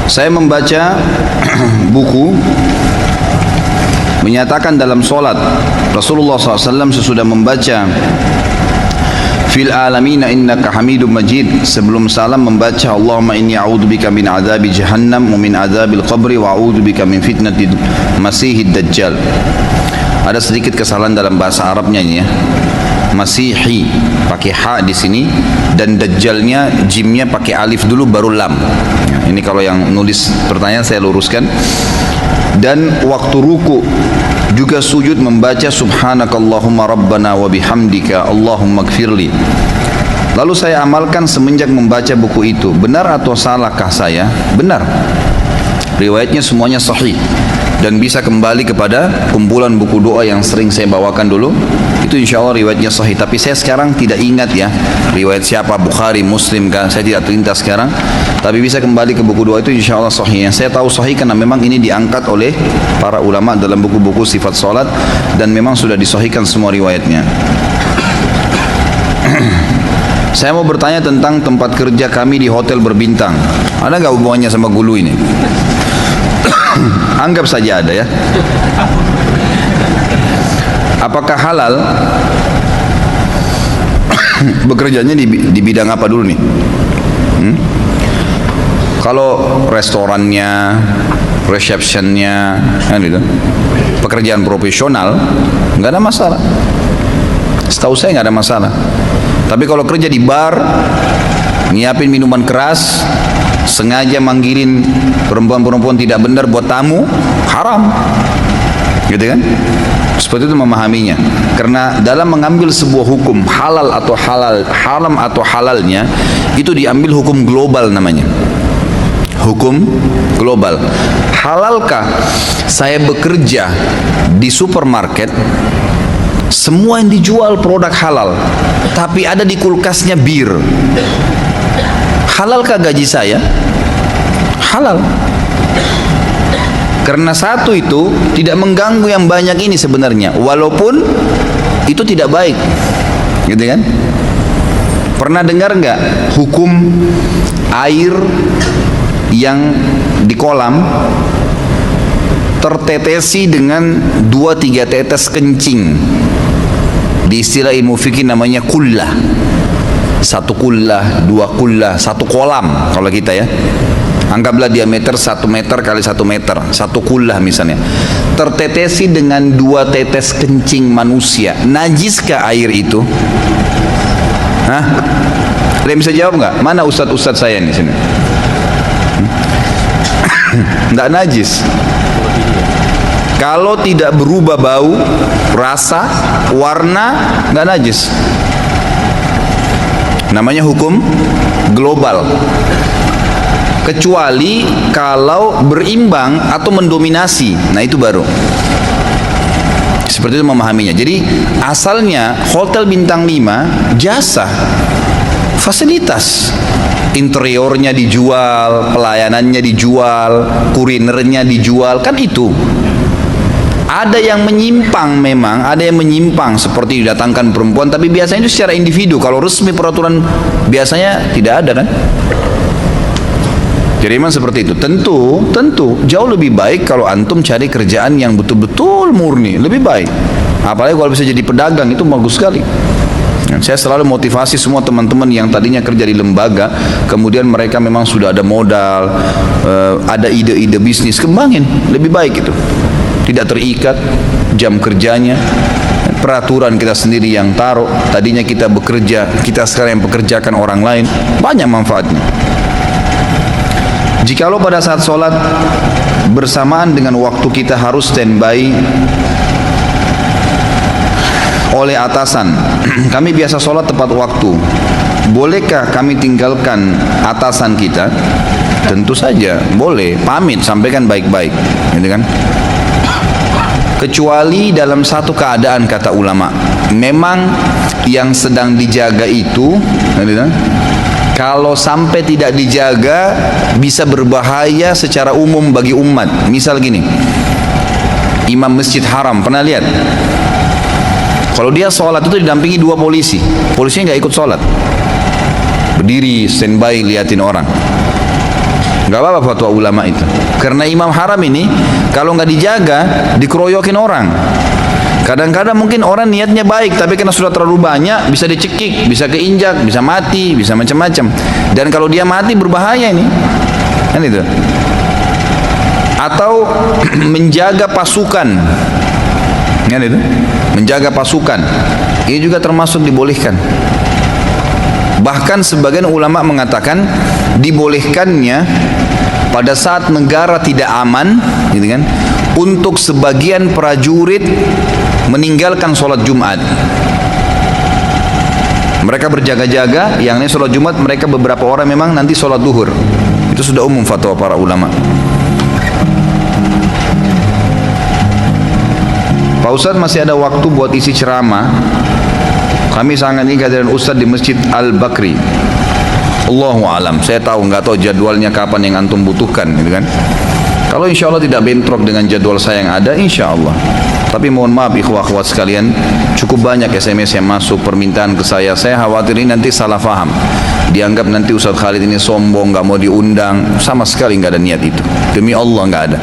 Saya membaca buku menyatakan dalam solat Rasulullah SAW sesudah membaca fil alamina innaka hamidum majid, sebelum salam membaca Allahumma inni a'udzubika min adzabi jahannam wa min adzabil qabri wa a'udzubika min fitnatil masihid dajjal. Ada sedikit kesalahan dalam bahasa Arabnya ini ya. Masihi pakai ha di sini dan dajjalnya jimnya pakai alif dulu baru lam. Ini kalau yang nulis pertanyaan saya luruskan. Dan waktu ruku juga sujud membaca subhanakallahumma rabbana wa bihamdika Allahumma gfirli. Lalu saya amalkan semenjak membaca buku itu. Benar atau salahkah saya? Benar. Riwayatnya semuanya sahih dan bisa kembali kepada kumpulan buku doa yang sering saya bawakan dulu. Itu insya Allah riwayatnya sahih. Tapi saya sekarang tidak ingat ya riwayat siapa, Bukhari, Muslim kan, saya tidak terlintas sekarang. Tapi bisa kembali ke buku doa itu insya Allah sahih. Yang saya tahu sahih karena memang ini diangkat oleh para ulama dalam buku-buku sifat salat dan memang sudah disahihkan semua riwayatnya. Saya mau bertanya tentang tempat kerja kami di hotel berbintang. Ada nggak hubungannya sama gulu ini? Anggap saja ada ya. Apakah halal? Bekerjanya di bidang apa dulu nih? Kalau restorannya, receptionnya, kan gitu, pekerjaan profesional, nggak ada masalah. Setahu saya nggak ada masalah. Tapi kalau kerja di bar, nyiapin minuman keras, sengaja manggilin perempuan-perempuan tidak benar buat tamu, haram, gitu kan? Seperti itu memahaminya. Karena dalam mengambil sebuah hukum halal atau halal, haram atau halalnya, itu diambil hukum global namanya. Hukum global. Halalkah saya bekerja di supermarket, semua yang dijual produk halal, tapi ada di kulkasnya bir? Halalkah gaji saya? Halal. Karena satu itu tidak mengganggu yang banyak ini sebenarnya, walaupun itu tidak baik, gitu kan? Pernah dengar nggak hukum air yang di kolam tertetesi dengan 2-3 tetes kencing? Di istilah ilmu fikih namanya kullah. 1 kullah, 2 kullah, 1 kolam kalau kita ya. Anggaplah diameter 1 meter kali 1 meter, 1 kullah misalnya. Tertetesi dengan 2 tetes kencing manusia. Najiskah air itu? Hah? Ada yang bisa jawab nggak? Mana ustadz-ustadz saya di sini? Nggak najis. Kalau tidak berubah bau, rasa, warna, nggak najis. Namanya hukum global. Kecuali kalau berimbang atau mendominasi, nah itu baru. Seperti itu memahaminya. Jadi asalnya hotel bintang 5 jasa, fasilitas, interiornya dijual, pelayanannya dijual, kurinernya dijual, kan itu. Ada yang menyimpang memang, ada yang menyimpang seperti didatangkan perempuan, tapi biasanya itu secara individu. Kalau resmi peraturan biasanya tidak ada kan? Jadi memang seperti itu. Tentu jauh lebih baik kalau antum cari kerjaan yang betul-betul murni, lebih baik. Apalagi kalau bisa jadi pedagang, itu bagus sekali. Saya selalu motivasi semua teman-teman yang tadinya kerja di lembaga, kemudian mereka memang sudah ada modal, ada ide-ide bisnis, kembangin, lebih baik itu. Tidak terikat jam kerjanya, peraturan kita sendiri yang taruh. Tadinya kita bekerja, kita sekarang yang pekerjakan orang lain, banyak manfaatnya. Jikalau pada saat sholat bersamaan dengan waktu kita harus standby oleh atasan, kami biasa sholat tepat waktu, bolehkah kami tinggalkan atasan kita? Tentu saja boleh, pamit, sampaikan baik-baik, gitu kan? Kecuali dalam satu keadaan, kata ulama, memang yang sedang dijaga itu, gitu kan? Kalau sampai tidak dijaga bisa berbahaya secara umum bagi umat. Misal gini, imam masjid haram, pernah lihat? Kalau dia sholat itu didampingi 2 polisi, polisinya nggak ikut sholat, berdiri standby liatin orang. Gak apa-apa fatwa ulama itu. Karena imam haram ini kalau nggak dijaga dikeroyokin orang. Kadang-kadang mungkin orang niatnya baik, tapi karena sudah terlalu banyak bisa dicekik, bisa keinjak, bisa mati, bisa macam-macam. Dan kalau dia mati berbahaya ini, kan itu. Atau menjaga pasukan, kan itu. Menjaga pasukan, ini juga termasuk dibolehkan. Bahkan sebagian ulama mengatakan dibolehkannya pada saat negara tidak aman, gitu kan, untuk sebagian prajurit meninggalkan sholat Jumat. Mereka berjaga-jaga, yang ini sholat Jumat, mereka beberapa orang memang nanti sholat duhur. Itu sudah umum fatwa para ulama. Pak Ustadz, masih ada waktu buat isi ceramah? Kami sangat ingin kehadiran Ustadz di Masjid Al-Bakri. Allahu alam, saya nggak tahu jadwalnya kapan yang antum butuhkan, gitu kan? Kalau insya Allah tidak bentrok dengan jadwal saya yang ada, insya Allah. Tapi mohon maaf ikhwah-ikhwat sekalian, cukup banyak SMS yang masuk permintaan ke saya. Saya khawatir ini nanti salah faham, dianggap nanti Ustadz Khalid ini sombong, nggak mau diundang. Sama sekali nggak ada niat itu. Demi Allah nggak ada.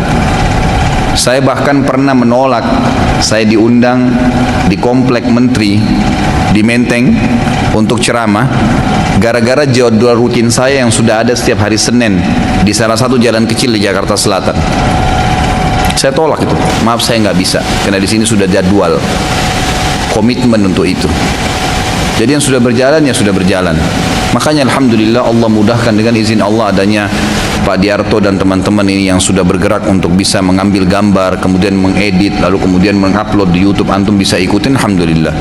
Saya bahkan pernah menolak saya diundang di komplek Menteri di Menteng untuk ceramah gara-gara jadwal rutin saya yang sudah ada setiap hari Senin di salah satu jalan kecil di Jakarta Selatan. Saya tolak itu. Maaf, saya nggak bisa karena di sini sudah jadwal, komitmen untuk itu. Jadi yang sudah berjalan ya sudah berjalan. Makanya alhamdulillah Allah mudahkan dengan izin Allah adanya Pak Diarto dan teman-teman ini yang sudah bergerak untuk bisa mengambil gambar, kemudian mengedit, lalu kemudian mengupload di YouTube. Antum bisa ikutin, alhamdulillah.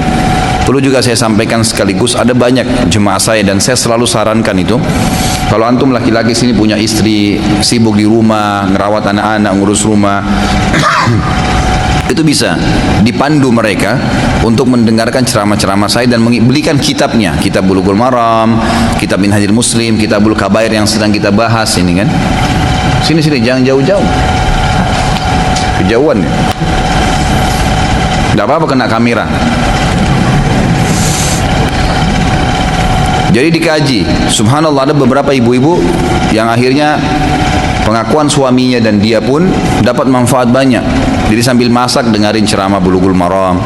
Perlu juga saya sampaikan sekaligus, ada banyak jemaah saya dan saya selalu sarankan itu. Kalau antum laki-laki sini punya istri, sibuk di rumah, ngerawat anak-anak, ngurus rumah, itu bisa dipandu mereka untuk mendengarkan ceramah-ceramah saya dan belikan kitabnya, kitab Bulughul Maram, kitab Minhajul Muslim, kitabul Kabair yang sedang kita bahas ini kan. Sini jangan jauh-jauh, kejauhan ya. Tidak apa-apa kena kamera. Jadi dikaji, subhanallah ada beberapa ibu-ibu yang akhirnya pengakuan suaminya dan dia pun dapat manfaat banyak. Jadi sambil masak dengarin ceramah Bulughul Maram,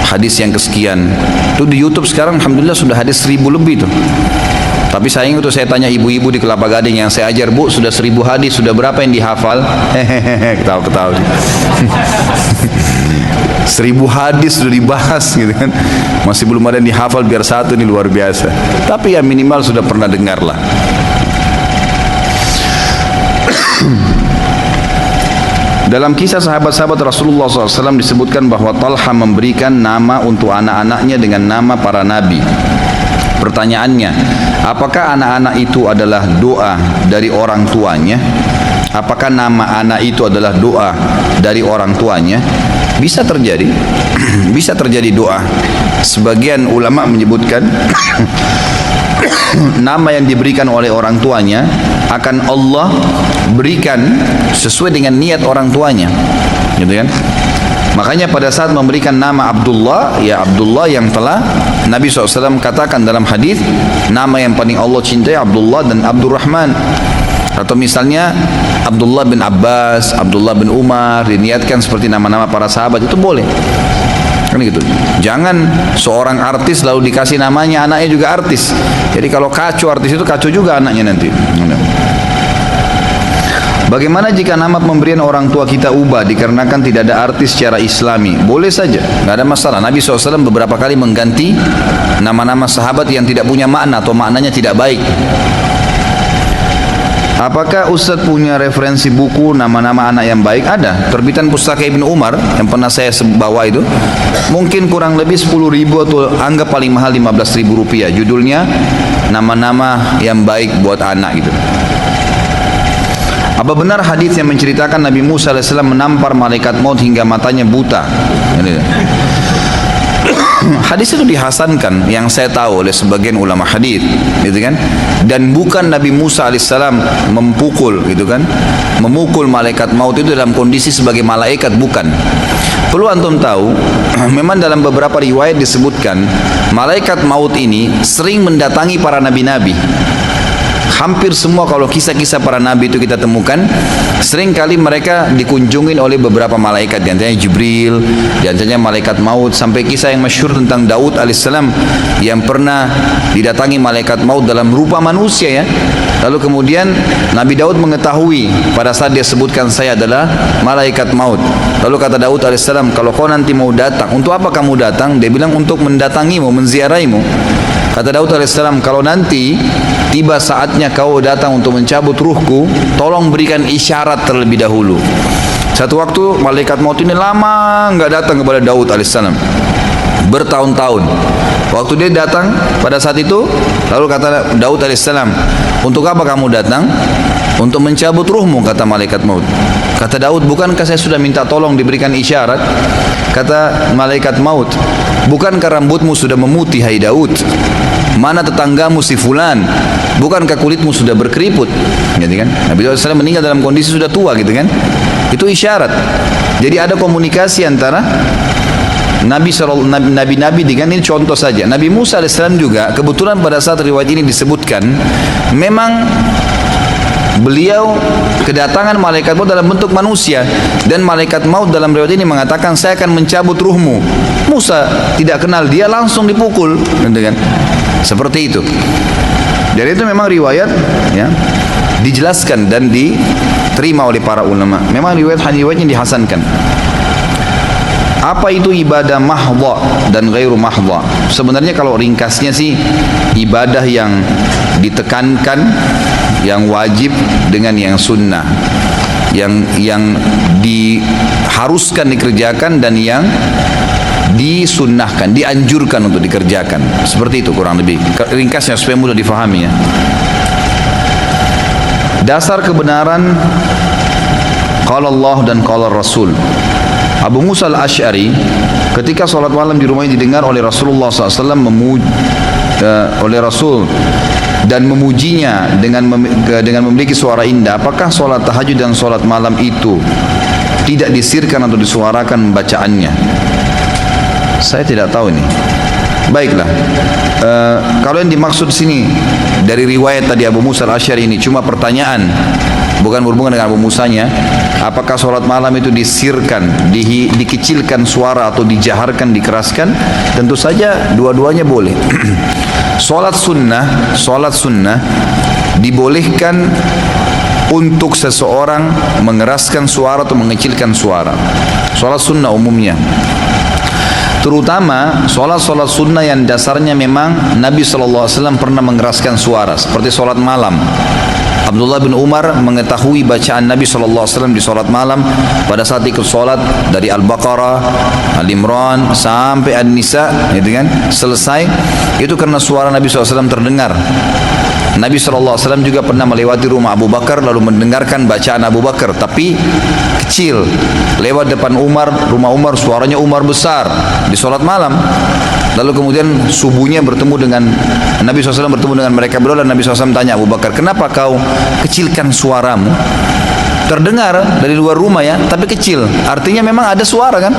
hadis yang kesekian. Itu di YouTube sekarang alhamdulillah sudah hadis 1000 lebih tuh. Tapi sayang itu saya tanya ibu-ibu di Kelapa Gading yang saya ajar, Bu, sudah 1000 hadis, sudah berapa yang dihafal? Hehehe, ketawa-ketawa. 1000 hadis sudah dibahas gitu kan, masih belum ada yang dihafal, biar satu, ini luar biasa. Tapi ya minimal sudah pernah dengar lah. Dalam kisah sahabat-sahabat Rasulullah SAW disebutkan bahwa Talha memberikan nama untuk anak-anaknya dengan nama para nabi. Pertanyaannya, apakah anak-anak itu adalah doa dari orang tuanya? Apakah nama anak itu adalah doa dari orang tuanya? Bisa terjadi, bisa terjadi doa. Sebagian ulama menyebutkan nama yang diberikan oleh orang tuanya akan Allah berikan sesuai dengan niat orang tuanya, gitu kan? Makanya pada saat memberikan nama Abdullah, ya Abdullah yang telah Nabi SAW katakan dalam hadis, nama yang paling Allah cintai Abdullah dan Abdurrahman. Atau misalnya Abdullah bin Abbas, Abdullah bin Umar diniatkan seperti nama-nama para sahabat, itu boleh. Kan gitu. Jangan seorang artis lalu dikasih namanya anaknya juga artis. Jadi kalau kacau artis itu kacau juga anaknya nanti. Bagaimana jika nama pemberian orang tua kita ubah dikarenakan tidak ada artis secara islami? Boleh saja, nggak ada masalah. Nabi SAW beberapa kali mengganti nama-nama sahabat yang tidak punya makna atau maknanya tidak baik. Apakah Ustadz punya referensi buku nama-nama anak yang baik? Ada, terbitan Pustaka Ibnu Umar yang pernah saya bawa itu, mungkin kurang lebih 10.000 atau anggap paling mahal 15.000 rupiah. Judulnya nama-nama yang baik buat anak gitu. Apa benar hadis yang menceritakan Nabi Musa AS menampar malaikat maut hingga matanya buta? Hadis itu dihasankan yang saya tahu oleh sebagian ulama hadis, gitu kan? Dan bukan Nabi Musa alaihissalam memukul, gitu kan? Memukul malaikat maut itu dalam kondisi sebagai malaikat, bukan. Perlu antum tahu, memang dalam beberapa riwayat disebutkan malaikat maut ini sering mendatangi para nabi-nabi. hampir semua kalau kisah-kisah para nabi itu kita temukan, seringkali mereka dikunjungin oleh beberapa malaikat, di antaranya Jibril, di antaranya malaikat maut, sampai kisah yang masyhur tentang Daud alaihissalam yang pernah didatangi malaikat maut dalam rupa manusia ya. Lalu kemudian Nabi Daud mengetahui pada saat dia sebutkan saya adalah malaikat maut. Lalu kata Daud alaihissalam, kalau kau nanti mau datang, untuk apa kamu datang? Dia bilang untuk mendatangimu, menziarahimu. Kata Daud alaihissalam, kalau nanti tiba saatnya kau datang untuk mencabut ruhku, tolong berikan isyarat terlebih dahulu. Satu waktu malaikat maut ini lama nggak datang kepada Daud alaihissalam, bertahun-tahun. Waktu dia datang pada saat itu, lalu kata Daud alaihissalam, untuk apa kamu datang? Untuk mencabut ruhmu, kata malaikat maut. Kata Daud, bukankah saya sudah minta tolong diberikan isyarat? Kata malaikat maut, bukankah rambutmu sudah memutih hai Daud? Mana tetanggamu si fulan? Bukankah kulitmu sudah berkeriput? Gitu kan? Nabi Daud alaihissalam meninggal dalam kondisi sudah tua gitu kan? Itu isyarat. Jadi ada komunikasi antara Nabi-Nabi dengan ini contoh saja. Nabi Musa alaihissalam juga kebetulan pada saat riwayat ini disebutkan, memang beliau kedatangan malaikat maut dalam bentuk manusia, dan malaikat maut dalam riwayat ini mengatakan saya akan mencabut ruhmu. Musa tidak kenal dia, langsung dipukul, kan? Seperti itu. Dari itu memang riwayat ya dijelaskan dan diterima oleh para ulama. Memang riwayatnya dihasankan. Apa itu ibadah mahdha dan ghairu mahdha? Sebenarnya kalau ringkasnya sih, ibadah yang ditekankan, yang wajib dengan yang sunnah, yang diharuskan dikerjakan dan yang disunnahkan, dianjurkan untuk dikerjakan. Seperti itu kurang lebih ringkasnya supaya mudah difahami ya. Dasar kebenaran qala Allah dan qala Rasul. Abu Musa al-Ash'ari ketika sholat malam di rumahnya didengar oleh Rasulullah SAW oleh Rasul dan memujinya dengan memiliki suara indah. Apakah sholat tahajud dan sholat malam itu tidak disirkan atau disuarakan bacaannya? Saya tidak tahu ini. Baiklah, kalau yang dimaksud sini dari riwayat tadi Abu Musa al-Ash'ari ini cuma pertanyaan, bukan berhubungan dengan Abu Musanya. Apakah sholat malam itu disirkan, dikecilkan suara atau dijaharkan, dikeraskan? Tentu saja dua-duanya boleh. Sholat sunnah dibolehkan untuk seseorang mengeraskan suara atau mengecilkan suara. Sholat sunnah umumnya, terutama sholat sunnah yang dasarnya memang Nabi SAW pernah mengeraskan suara, seperti sholat malam. Abdullah bin Umar mengetahui bacaan Nabi SAW di sholat malam pada saat ikut sholat dari Al-Baqarah, Al-Imran sampai An-Nisa, gitu kan? Selesai itu karena suara Nabi SAW terdengar. Nabi SAW juga pernah melewati rumah Abu Bakar lalu mendengarkan bacaan Abu Bakar, tapi kecil. Lewat depan rumah Umar, suaranya Umar besar di sholat malam. Lalu kemudian subuhnya bertemu dengan Nabi SAW, bertemu dengan mereka berdua, dan Nabi SAW tanya Abu Bakar, kenapa kau kecilkan suaramu? Terdengar dari luar rumah ya, tapi kecil. Artinya memang ada suara kan?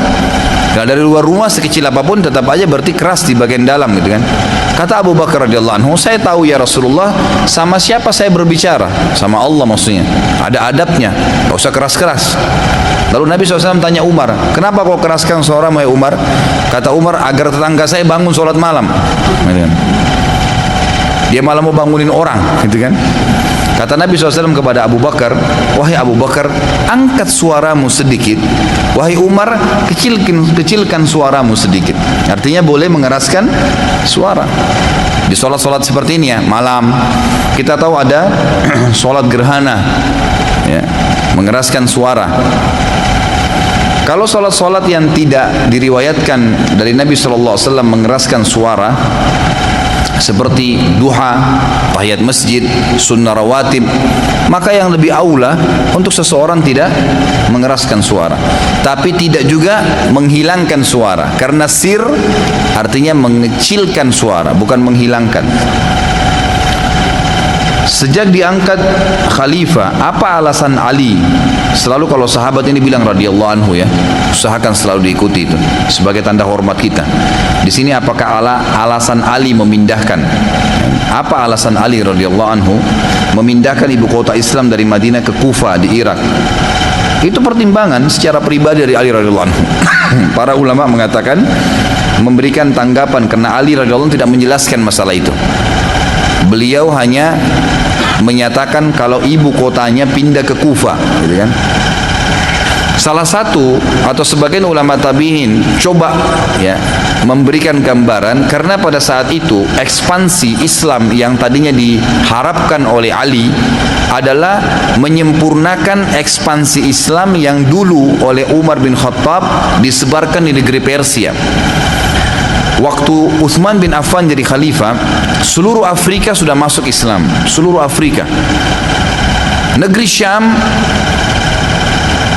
Kalau dari luar rumah sekecil apapun tetap aja berarti keras di bagian dalam gitu kan. Kata Abu Bakar radhiyallahu anhu, saya tahu ya Rasulullah, sama siapa saya berbicara? Sama Allah maksudnya. Ada adabnya, gak usah keras-keras. Lalu Nabi SAW tanya Umar, kenapa kau keraskan suaramu ya Umar? Kata Umar, agar tetangga saya bangun sholat malam. Dia malah mau bangunin orang gitu kan. Kata Nabi SAW kepada Abu Bakar, wahai Abu Bakar, angkat suaramu sedikit. Wahai Umar, kecilkan suaramu sedikit. Artinya boleh mengeraskan suara. Di sholat-sholat seperti ini ya, malam. Kita tahu ada sholat gerhana, ya, mengeraskan suara. Kalau sholat-sholat yang tidak diriwayatkan dari Nabi SAW mengeraskan suara, seperti duha, tahiyat masjid, sunnah rawatib, maka yang lebih aula untuk seseorang tidak mengeraskan suara, tapi tidak juga menghilangkan suara, karena sir artinya mengecilkan suara, bukan menghilangkan. Sejak diangkat khalifah, apa alasan Ali? Selalu kalau sahabat ini bilang radhiyallahu anhu ya, usahakan selalu diikuti itu sebagai tanda hormat kita. Di sini apakah alasan Ali memindahkan? Apa alasan Ali radhiyallahu anhu memindahkan ibu kota Islam dari Madinah ke Kufa di Irak? Itu pertimbangan secara pribadi dari Ali radhiyallahu anhu. Para ulama mengatakan memberikan tanggapan karena Ali radhiyallahu anhu tidak menjelaskan masalah itu. Beliau hanya menyatakan kalau ibu kotanya pindah ke Kufa, gitu kan? Salah satu atau sebagian ulama tabi'in coba ya memberikan gambaran karena pada saat itu ekspansi Islam yang tadinya diharapkan oleh Ali adalah menyempurnakan ekspansi Islam yang dulu oleh Umar bin Khattab disebarkan di negeri Persia. Waktu Utsman bin Affan jadi khalifah, seluruh Afrika sudah masuk Islam, seluruh Afrika. Negeri Syam,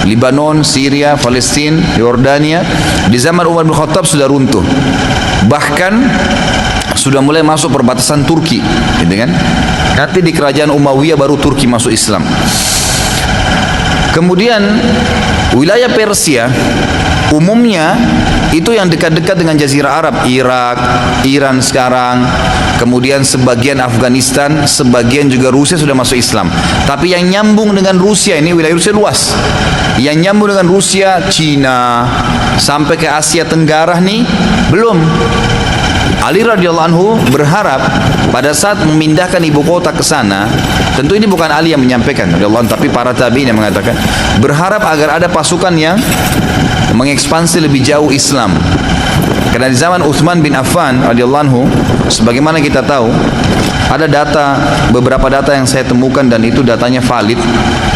Lebanon, Syria, Palestina, Yordania di zaman Umar bin Khattab sudah runtuh. Bahkan sudah mulai masuk perbatasan Turki, gitu kan? Nanti di kerajaan Umayyah baru Turki masuk Islam. Kemudian wilayah Persia umumnya itu yang dekat-dekat dengan Jazirah Arab, Irak, Iran sekarang, kemudian sebagian Afghanistan, sebagian juga Rusia sudah masuk Islam. Tapi yang nyambung dengan Rusia ini wilayah Rusia luas. Yang nyambung dengan Rusia, Cina, sampai ke Asia Tenggara nih belum. Ali radhiyallahu anhu berharap pada saat memindahkan ibu kota ke sana, tentu ini bukan Ali yang menyampaikan radhiyallahu anhu, tapi para tabi'in yang mengatakan, berharap agar ada pasukan yang mengekspansi lebih jauh Islam. Karena di zaman Utsman bin Affan radhiyallahu anhu, sebagaimana kita tahu, ada beberapa data yang saya temukan dan itu datanya valid.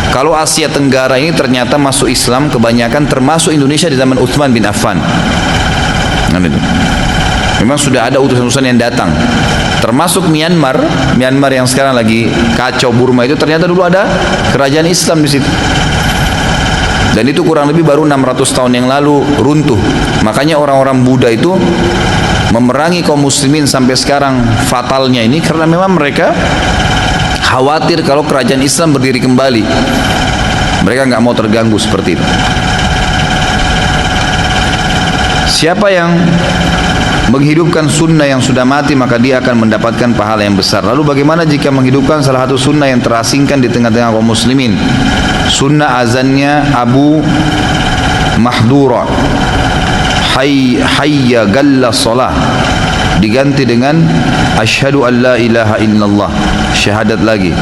Kalau Asia Tenggara ini ternyata masuk Islam kebanyakan termasuk Indonesia di zaman Utsman bin Affan. Nah, itu. Memang sudah ada utusan-utusan yang datang, termasuk Myanmar yang sekarang lagi kacau, Burma itu ternyata dulu ada kerajaan Islam di situ. Dan itu kurang lebih baru 600 tahun yang lalu runtuh. Makanya orang-orang Buddha itu memerangi kaum muslimin sampai sekarang fatalnya ini karena memang mereka khawatir kalau kerajaan Islam berdiri kembali. Mereka nggak mau terganggu seperti itu. Siapa yang menghidupkan sunnah yang sudah mati maka dia akan mendapatkan pahala yang besar. Lalu bagaimana jika menghidupkan salah satu sunnah yang terasingkan di tengah-tengah kaum muslimin? Sunnah azannya Abu Mahdura, hayya galla salah, diganti dengan asyhadu an la ilaha illallah, syahadat lagi.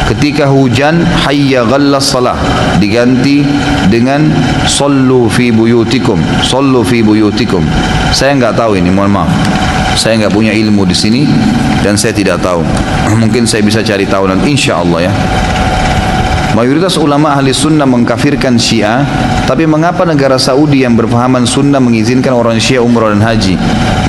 Ketika hujan, hayya galla salah, diganti dengan sallu fi buyutikum, sallu fi buyutikum. Saya nggak tahu ini, mohon maaf. Saya nggak punya ilmu di sini dan saya tidak tahu. Mungkin saya bisa cari tahu nanti, insya Allah ya. Mayoritas ulama ahli sunnah mengkafirkan Syiah, tapi mengapa negara Saudi yang berpahaman sunnah mengizinkan orang Syiah umrah dan haji?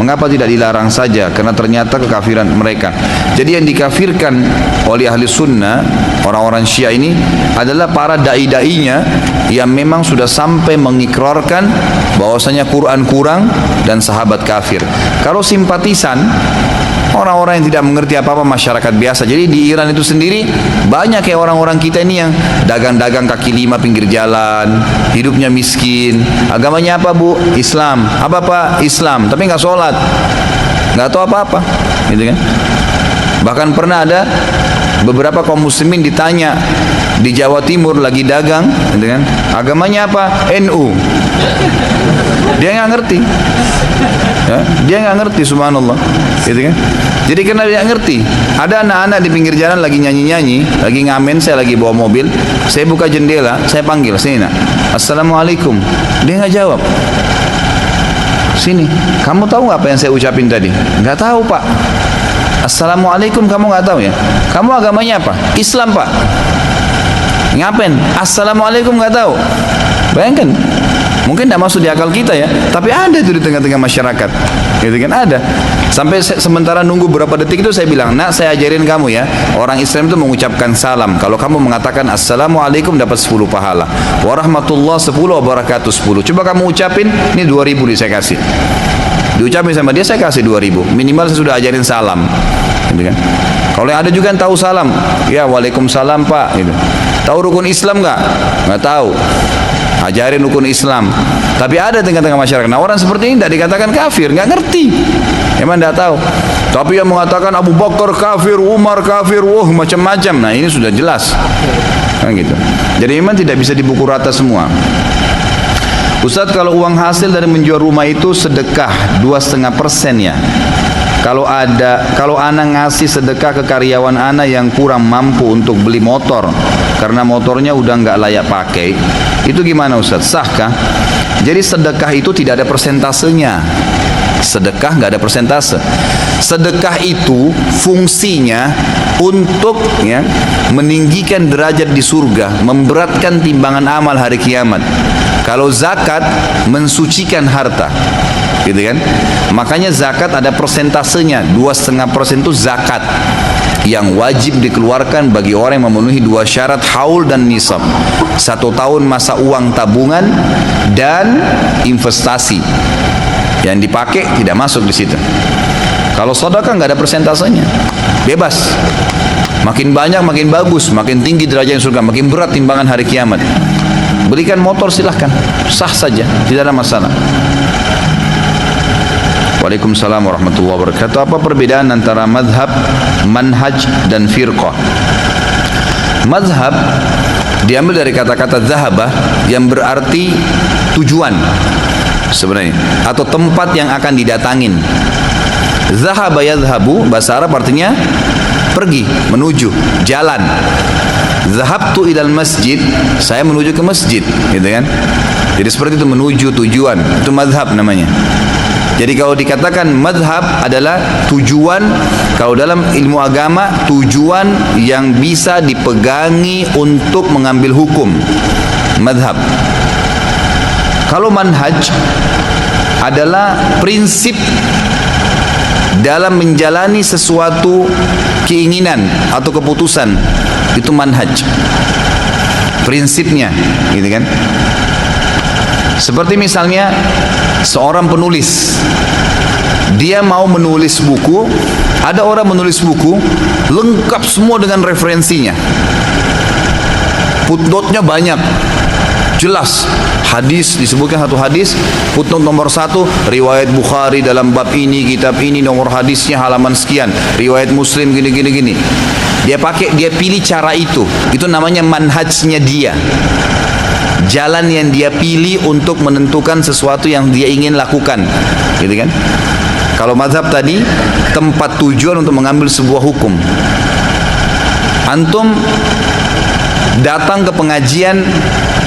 Mengapa tidak dilarang saja? Karena ternyata kekafiran mereka. Jadi yang dikafirkan oleh ahli sunnah, orang-orang Syiah ini adalah para dai-dainya yang memang sudah sampai mengikrarkan bahwasanya Quran kurang dan sahabat kafir. Kalau simpatisan, orang-orang yang tidak mengerti apa-apa, masyarakat biasa. Jadi di Iran itu sendiri banyak kayak orang-orang kita ini yang dagang-dagang kaki lima pinggir jalan, hidupnya miskin. Agamanya apa, Bu? Islam. Apa Pak? Islam. Tapi nggak sholat, nggak tahu apa-apa, gitu kan? Bahkan pernah ada beberapa kaum muslimin ditanya di Jawa Timur lagi dagang, gitu kan? Agamanya apa? NU. Dia nggak ngerti. Ya, dia nggak ngerti, subhanallah, gitu kan? Jadi karena dia ngerti, ada anak-anak di pinggir jalan lagi nyanyi-nyanyi, lagi ngamen, saya lagi bawa mobil, saya buka jendela, saya panggil, sini nak, assalamualaikum, dia nggak jawab. Sini, kamu tahu nggak apa yang saya ucapin tadi? Nggak tahu Pak. Assalamualaikum kamu nggak tahu ya? Kamu agamanya apa? Islam Pak. Ngapain? Assalamualaikum nggak tahu? Bayangkan. Mungkin tidak masuk di akal kita ya, tapi ada itu di tengah-tengah masyarakat, gitu kan, ada. Sampai sementara nunggu berapa detik itu saya bilang, nak saya ajarin kamu ya, orang Islam itu mengucapkan salam. Kalau kamu mengatakan assalamualaikum dapat 10 pahala, warahmatullah 10, wabarakatuh 10. Coba kamu ucapin, ini 2000 saya kasih. Diucapin sama dia saya kasih 2000. Minimal saya sudah ajarin salam, gitu kan. Kalau ada juga yang tahu salam, ya waalaikumsalam Pak, gitu. Tahu rukun Islam nggak? Nggak tahu. Ajarin rukun Islam. Tapi ada tengah-tengah masyarakat. Nah orang seperti ini tidak dikatakan kafir, nggak ngerti. Emang tidak tahu. Tapi yang mengatakan Abu Bakar kafir, Umar kafir, macam-macam. Nah ini sudah jelas, kan gitu. Jadi memang tidak bisa dipukul rata semua. Ustadz, kalau uang hasil dari menjual rumah itu sedekah 2,5% ya. Kalau anak ngasih sedekah ke karyawan anak yang kurang mampu untuk beli motor karena motornya udah nggak layak pakai, itu gimana Ustadz? Sahkah? Jadi sedekah itu tidak ada persentasenya. Sedekah nggak ada persentase. Sedekah itu fungsinya untuk meninggikan derajat di surga, memberatkan timbangan amal hari kiamat. Kalau zakat mensucikan harta, gitu kan? Makanya zakat ada persentasenya, 2,5% itu zakat yang wajib dikeluarkan bagi orang yang memenuhi 2 syarat haul dan nisab. 1 tahun masa uang tabungan dan investasi. Yang dipakai tidak masuk di situ. Kalau sedekah nggak ada persentasenya, bebas. Makin banyak makin bagus, makin tinggi derajat surga, makin berat timbangan hari kiamat. Belikan motor silahkan, sah saja, tidak ada masalah. Waalaikumsalam warahmatullahi wabarakatuh. Apa perbedaan antara madhab, manhaj dan firqah? Madhab diambil dari kata-kata zahabah yang berarti tujuan sebenarnya, atau tempat yang akan didatangin. Zahaba yadhabu, bahasa Arab artinya pergi, menuju, jalan. Zahabtu ilal masjid, saya menuju ke masjid, gitu kan? Jadi seperti itu, menuju tujuan, itu madhab namanya. Jadi kalau dikatakan madhab adalah tujuan, kalau dalam ilmu agama tujuan yang bisa dipegangi untuk mengambil hukum, madhab. Kalau manhaj adalah prinsip dalam menjalani sesuatu keinginan atau keputusan, itu manhaj. Prinsipnya, gitu kan? Seperti misalnya seorang penulis, dia mau menulis buku, ada orang menulis buku lengkap semua dengan referensinya, footnote-nya banyak, jelas. Hadis, disebutkan satu hadis, footnote nomor 1, riwayat Bukhari dalam bab ini, kitab ini, nomor hadisnya halaman sekian, riwayat Muslim gini. Dia pilih cara itu namanya manhajnya dia. Jalan yang dia pilih untuk menentukan sesuatu yang dia ingin lakukan, gitu kan? Kalau mazhab tadi, tempat tujuan untuk mengambil sebuah hukum. Antum datang ke pengajian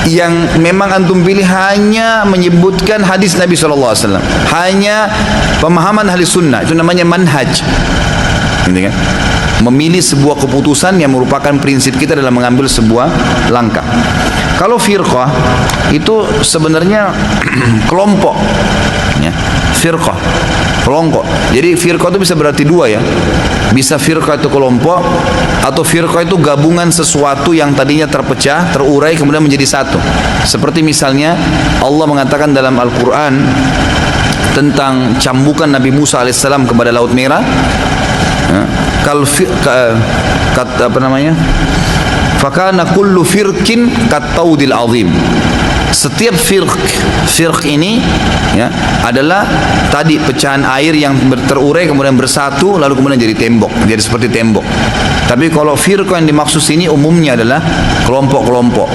yang memang antum pilih hanya menyebutkan hadis Nabi SAW, hanya pemahaman ahli sunnah, itu namanya manhaj, gitu kan? Memilih sebuah keputusan yang merupakan prinsip kita dalam mengambil sebuah langkah. Kalau firqah itu sebenarnya kelompok, ya. Firqah, kelompok. Jadi firqah itu bisa berarti dua, ya. Bisa firqah itu kelompok, atau firqah itu gabungan sesuatu yang tadinya terpecah, terurai kemudian menjadi satu. Seperti misalnya Allah mengatakan dalam Al-Quran tentang cambukan Nabi Musa alaihissalam kepada Laut Merah, fakana kullu firqin kattaudil azim. Setiap firq ini, ya, adalah tadi pecahan air yang terurai kemudian bersatu lalu kemudian jadi tembok, jadi seperti tembok. Tapi kalau firqah yang dimaksud sini umumnya adalah kelompok-kelompok.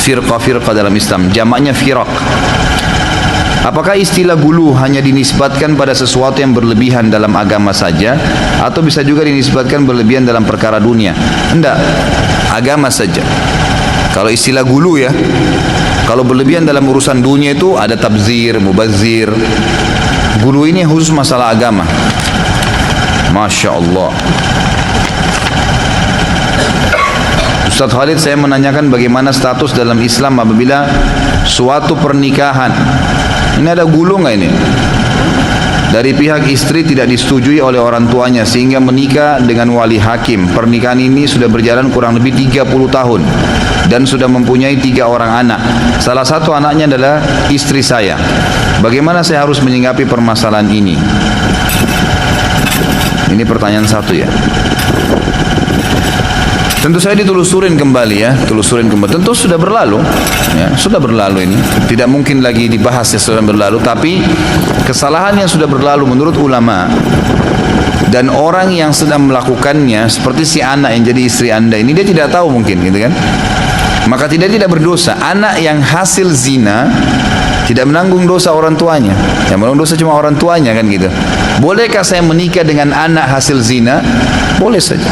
Firqah dalam Islam, jamaknya firaq. Apakah istilah gulu hanya dinisbatkan pada sesuatu yang berlebihan dalam agama saja, atau bisa juga dinisbatkan berlebihan dalam perkara dunia? Enggak, agama saja. Kalau istilah gulu, ya, kalau berlebihan dalam urusan dunia itu ada tabzir, mubazir. Gulu ini khusus masalah agama. Masya Allah. Ustaz Khalid, saya menanyakan bagaimana status dalam Islam apabila suatu pernikahan, ini ada gulu nggak ini? Dari pihak istri tidak disetujui oleh orang tuanya sehingga menikah dengan wali hakim. Pernikahan ini sudah berjalan kurang lebih 30 tahun dan sudah mempunyai 3 orang anak. Salah satu anaknya adalah istri saya. Bagaimana saya harus menyikapi permasalahan ini? Ini pertanyaan satu, ya. Tentu saya ditelusurin kembali, ya, Tentu sudah berlalu, ya, sudah berlalu ini. Tidak mungkin lagi dibahas, ya, sudah berlalu. Tapi kesalahan yang sudah berlalu menurut ulama dan orang yang sedang melakukannya seperti si anak yang jadi istri anda ini, dia tidak tahu mungkin gitu kan, maka tidak berdosa. Anak yang hasil zina tidak menanggung dosa orang tuanya, yang menanggung dosa cuma orang tuanya kan gitu. Bolehkah saya menikah dengan anak hasil zina? Boleh saja,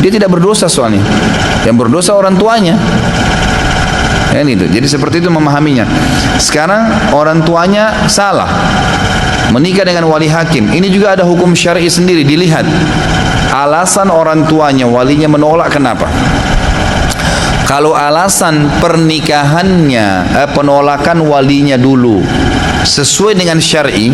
dia tidak berdosa soalnya, yang berdosa orang tuanya kan itu. Jadi seperti itu memahaminya. Sekarang orang tuanya salah, menikah dengan wali hakim, ini juga ada hukum syar'i sendiri, dilihat alasan orang tuanya, walinya menolak kenapa. Kalau alasan pernikahannya, penolakan walinya dulu sesuai dengan syar'i,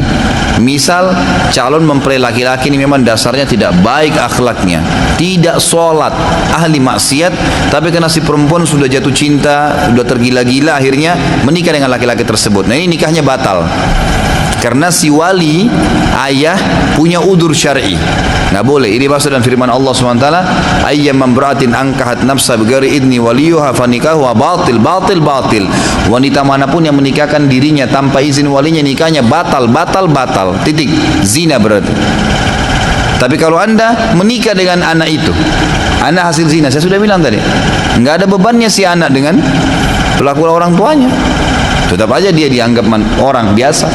misal calon mempelai laki-laki ini memang dasarnya tidak baik akhlaknya, tidak sholat, ahli maksiat, tapi karena si perempuan sudah jatuh cinta, sudah tergila-gila, akhirnya menikah dengan laki-laki tersebut. Nah ini nikahnya batal karena si wali ayah punya udzur syar'i, nggak boleh. Ini maksud dan firman Allah SWT, ayyam mamra'atin angkahat nafsa bighairi idni waliyuha fanikahu batil. Wanita manapun yang menikahkan dirinya tanpa izin walinya, nikahnya batal, titik, zina berarti. Tapi kalau anda menikah dengan anak itu, anak hasil zina, saya sudah bilang tadi, nggak ada bebannya si anak dengan perlakuan orang tuanya. Tetap aja dia dianggap orang biasa,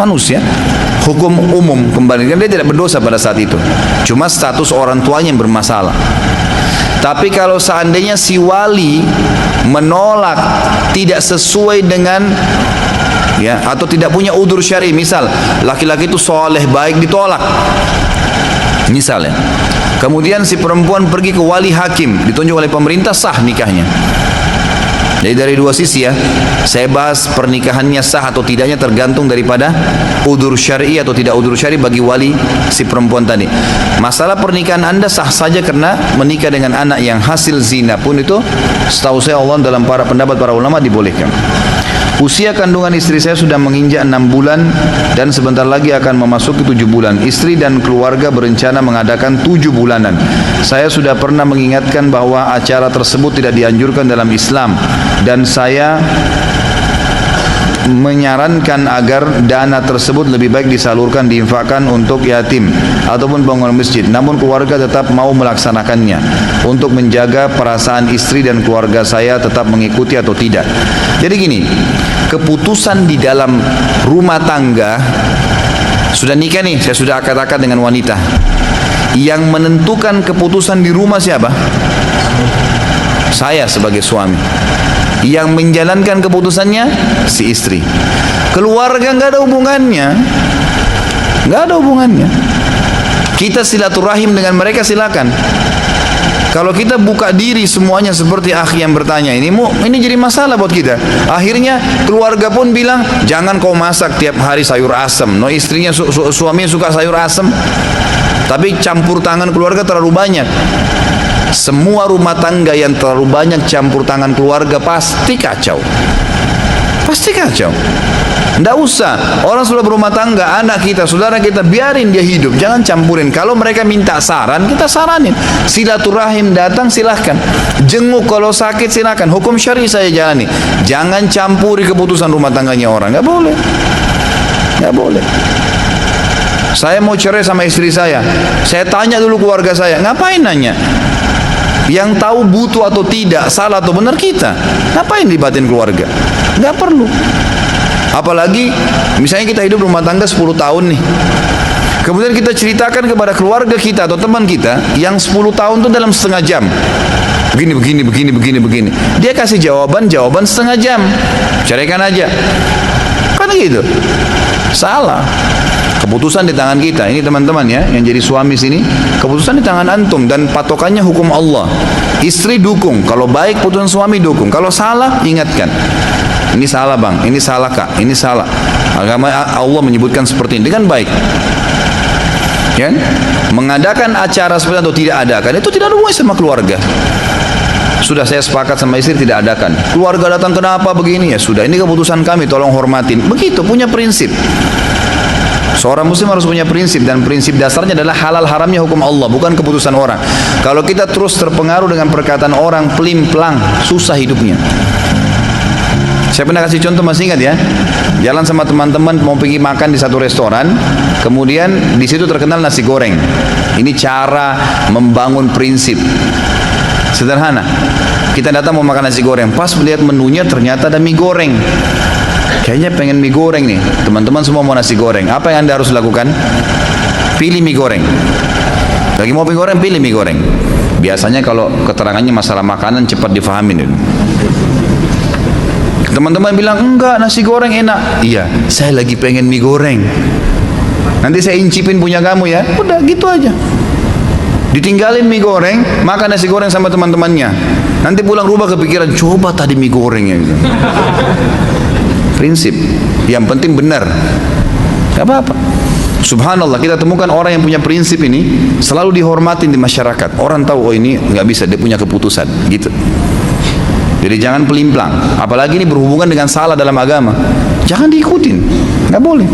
manusia. Hukum umum kembali, kan dia tidak berdosa pada saat itu. Cuma status orang tuanya yang bermasalah. Tapi kalau seandainya si wali menolak, tidak sesuai dengan ya, atau tidak punya udzur syar'i, misal laki-laki itu soleh baik ditolak, misalnya, kemudian si perempuan pergi ke wali hakim, ditunjuk oleh pemerintah, sah nikahnya. Jadi dari dua sisi ya, saya bahas pernikahannya sah atau tidaknya tergantung daripada udzur syar'i atau tidak udzur syar'i bagi wali si perempuan tadi. Masalah pernikahan anda sah saja karena menikah dengan anak yang hasil zina pun itu setahu saya Allah dalam pendapat para ulama dibolehkan. Usia kandungan istri saya sudah menginjak 6 bulan dan sebentar lagi akan memasuki 7 bulan. Istri dan keluarga berencana mengadakan 7 bulanan. Saya sudah pernah mengingatkan bahwa acara tersebut tidak dianjurkan dalam Islam, dan saya menyarankan agar dana tersebut lebih baik disalurkan, diinfakkan untuk yatim ataupun bangunan masjid. Namun keluarga tetap mau melaksanakannya. Untuk menjaga perasaan istri dan keluarga saya tetap mengikuti atau tidak. Jadi gini, keputusan di dalam rumah tangga, sudah nikah nih, saya sudah akad-akad dengan wanita, yang menentukan keputusan di rumah siapa? Saya sebagai suami. Yang menjalankan keputusannya si istri. Keluarga nggak ada hubungannya, nggak ada hubungannya. Kita silaturahim dengan mereka silakan. Kalau kita buka diri semuanya seperti akhi yang bertanya ini jadi masalah buat kita. Akhirnya keluarga pun bilang jangan kau masak tiap hari sayur asem. No, istrinya suaminya suka sayur asem, tapi campur tangan keluarga terlalu banyak. Semua rumah tangga yang terlalu banyak campur tangan keluarga pasti kacau. Pasti kacau. Tidak usah. Orang sudah berumah tangga, anak kita, saudara kita, biarin dia hidup. Jangan campurin. Kalau mereka minta saran, kita saranin. Silaturahim datang, silahkan. Jenguk kalau sakit, silahkan. Hukum syar'i saya jalani. Jangan campuri keputusan rumah tangganya orang. Nggak boleh. Nggak boleh. Saya mau cerai sama istri saya tanya dulu keluarga saya. Ngapain nanya? Yang tahu butuh atau tidak, salah atau benar kita. Ngapain libatin keluarga? Nggak perlu. Apalagi misalnya kita hidup rumah tangga 10 tahun nih, kemudian kita ceritakan kepada keluarga kita atau teman kita yang 10 tahun itu dalam setengah jam, begini. Dia kasih jawaban setengah jam, ceraikan aja, kan gitu. Salah. Keputusan di tangan kita. Ini teman-teman ya, yang jadi suami sini, keputusan di tangan antum dan patokannya hukum Allah. Istri dukung, kalau baik putusan suami dukung, kalau salah ingatkan. Ini salah bang, ini salah kak, ini salah. Agama Allah menyebutkan seperti ini dengan baik. Ya, mengadakan acara seperti itu atau tidak adakan itu tidak ada hubungannya sama keluarga. Sudah saya sepakat sama istri tidak adakan. Keluarga datang kenapa begini, ya sudah, ini keputusan kami, tolong hormatin. Begitu, punya prinsip. Seorang muslim harus punya prinsip, dan prinsip dasarnya adalah halal haramnya hukum Allah, bukan keputusan orang. Kalau kita terus terpengaruh dengan perkataan orang, plim-plang, susah hidupnya. Saya pernah kasih contoh, masih ingat ya? Jalan sama teman-teman mau pergi makan di satu restoran, kemudian di situ terkenal nasi goreng. Ini cara membangun prinsip. Sederhana. Kita datang mau makan nasi goreng, pas melihat menunya ternyata ada mie goreng. Kayaknya pengen mie goreng nih. Teman-teman semua mau nasi goreng. Apa yang Anda harus lakukan? Pilih mie goreng. Lagi mau mie goreng, pilih mie goreng. Biasanya kalau keterangannya masalah makanan cepat difahamin. Teman-teman bilang, enggak, nasi goreng enak. Iya, saya lagi pengen mie goreng. Nanti saya incipin punya kamu ya. Udah gitu aja. Ditinggalin mie goreng, makan nasi goreng sama teman-temannya. Nanti pulang rumah kepikiran, coba tadi mie goreng ya. Prinsip, yang penting benar. Gak apa-apa. Subhanallah, kita temukan orang yang punya prinsip ini selalu dihormatin di masyarakat. Orang tahu, oh ini nggak bisa, dia punya keputusan, gitu. Jadi jangan pelimplang. Apalagi ini berhubungan dengan salah dalam agama. Jangan diikutin, nggak boleh.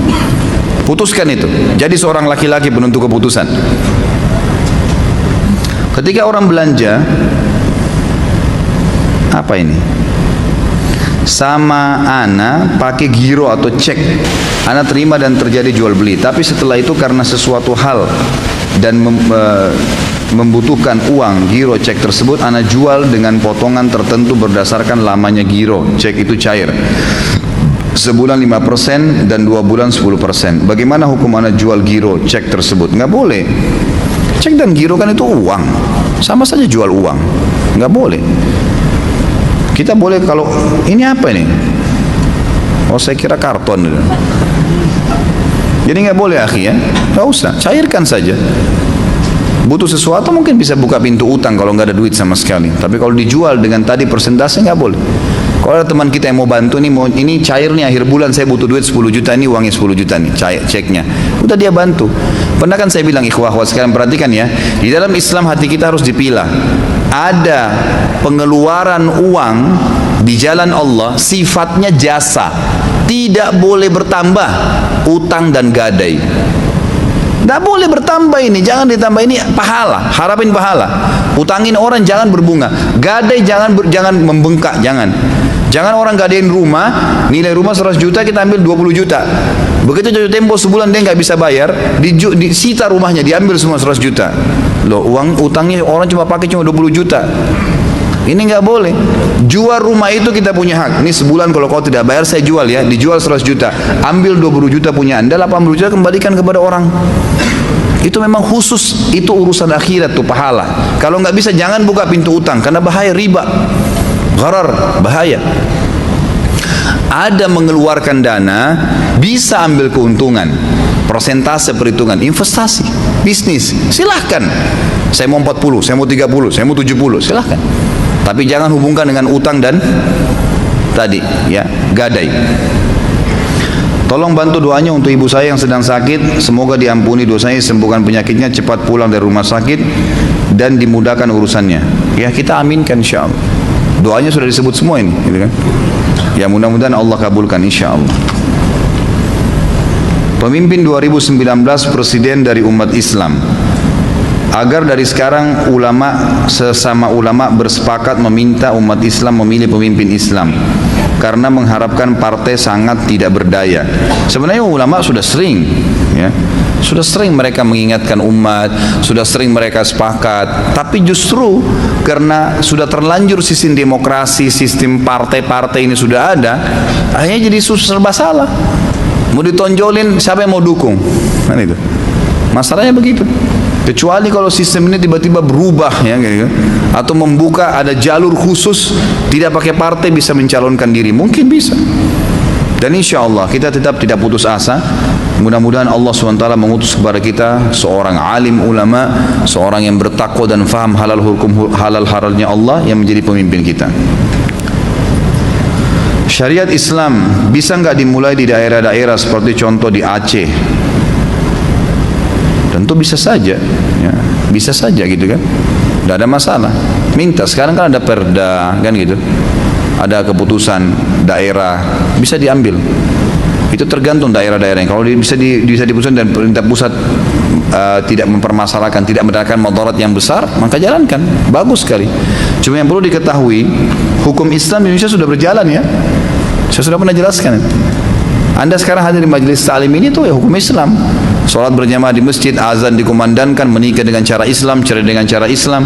Putuskan itu. Jadi seorang laki-laki penentu keputusan. Ketika orang belanja, apa ini? Sama ana pakai giro atau cek, ana terima dan terjadi jual beli. Tapi setelah itu karena sesuatu hal dan membutuhkan uang giro cek tersebut, ana jual dengan potongan tertentu berdasarkan lamanya giro cek itu cair. Sebulan 5% dan 2 bulan 10%. Bagaimana hukum ana jual giro cek tersebut? Nggak boleh. Cek dan giro kan itu uang, sama saja jual uang, nggak boleh. Kita boleh kalau ini apa ini? Oh saya kira karton. Jadi nggak boleh akhi ya, nggak usah, cairkan saja. Butuh sesuatu mungkin bisa buka pintu utang kalau nggak ada duit sama sekali. Tapi kalau dijual dengan tadi persentase nggak boleh. Kalau ada teman kita yang mau bantu nih, ini cair nih akhir bulan saya butuh duit 10 juta nih, uangnya 10 juta nih, ceknya. Udah dia bantu. Pernah kan saya bilang ikhwah sekalian perhatikan ya, di dalam Islam hati kita harus dipilah. Ada pengeluaran uang di jalan Allah sifatnya jasa, tidak boleh bertambah utang dan gadai. Tidak boleh bertambah ini, jangan ditambah ini pahala, harapin pahala. Utangin orang jangan berbunga, gadai jangan membengkak, jangan. Jangan orang gadein rumah, nilai rumah 100 juta kita ambil 20 juta. Begitu jatuh tempo sebulan dia nggak bisa bayar, disita rumahnya, diambil semua 100 juta. Loh, uang utangnya orang cuma pakai cuma 20 juta. Ini nggak boleh. Jual rumah itu kita punya hak. Ini sebulan kalau kau tidak bayar saya jual ya, dijual 100 juta. Ambil 20 juta punya Anda, 80 juta kembalikan kepada orang. Itu memang khusus, itu urusan akhirat tuh pahala. Kalau nggak bisa jangan buka pintu utang karena bahaya riba. Gharar, bahaya. Ada mengeluarkan dana, bisa ambil keuntungan, persentase perhitungan, investasi, bisnis, silahkan. Saya mau 40, saya mau 30, saya mau 70, silahkan. Tapi jangan hubungkan dengan utang dan tadi, ya, gadai. Tolong bantu doanya untuk ibu saya yang sedang sakit, semoga diampuni dosanya, disembuhkan penyakitnya, cepat pulang dari rumah sakit dan dimudahkan urusannya. Ya, kita aminkan insyaallah. Doanya sudah disebut semua ini, gitu kan? Ya mudah-mudahan Allah kabulkan insyaallah. Pemimpin 2019 presiden dari umat Islam. Agar dari sekarang sesama ulama bersepakat meminta umat Islam memilih pemimpin Islam karena mengharapkan partai sangat tidak berdaya. Sebenarnya ulama sudah sering, ya, sudah sering mereka mengingatkan umat, sudah sering mereka sepakat. Tapi justru karena sudah terlanjur sistem demokrasi, sistem partai-partai ini sudah ada, akhirnya jadi serba salah. Mau ditonjolin siapa yang mau dukung? Kan itu. Masalahnya begitu. Kecuali kalau sistem ini tiba-tiba berubah ya, gitu, atau membuka ada jalur khusus tidak pakai partai bisa mencalonkan diri, mungkin bisa. Dan insya Allah kita tetap tidak putus asa. Mudah-mudahan Allah SWT mengutus kepada kita seorang alim ulama, seorang yang bertakwa dan faham halal hukum halal halalnya Allah yang menjadi pemimpin kita. Syariat Islam bisa nggak dimulai di daerah-daerah seperti contoh di Aceh? Tentu bisa saja, ya, bisa saja gitu kan, tidak ada masalah. Minta, sekarang kan ada perda kan gitu, ada keputusan daerah bisa diambil. Itu tergantung daerah-daerah. Kalau bisa diputuskan dan pemerintah pusat tidak mempermasalahkan, tidak mendatangkan mudarat yang besar, maka jalankan, bagus sekali. Cuma yang perlu diketahui, hukum Islam di Indonesia sudah berjalan ya. Saya sudah pernah jelaskan. Anda sekarang hadir di majelis ta'lim ini tuh ya hukum Islam. Sholat berjamaah di masjid, azan dikumandangkan, menikah dengan cara Islam, cerai dengan cara Islam,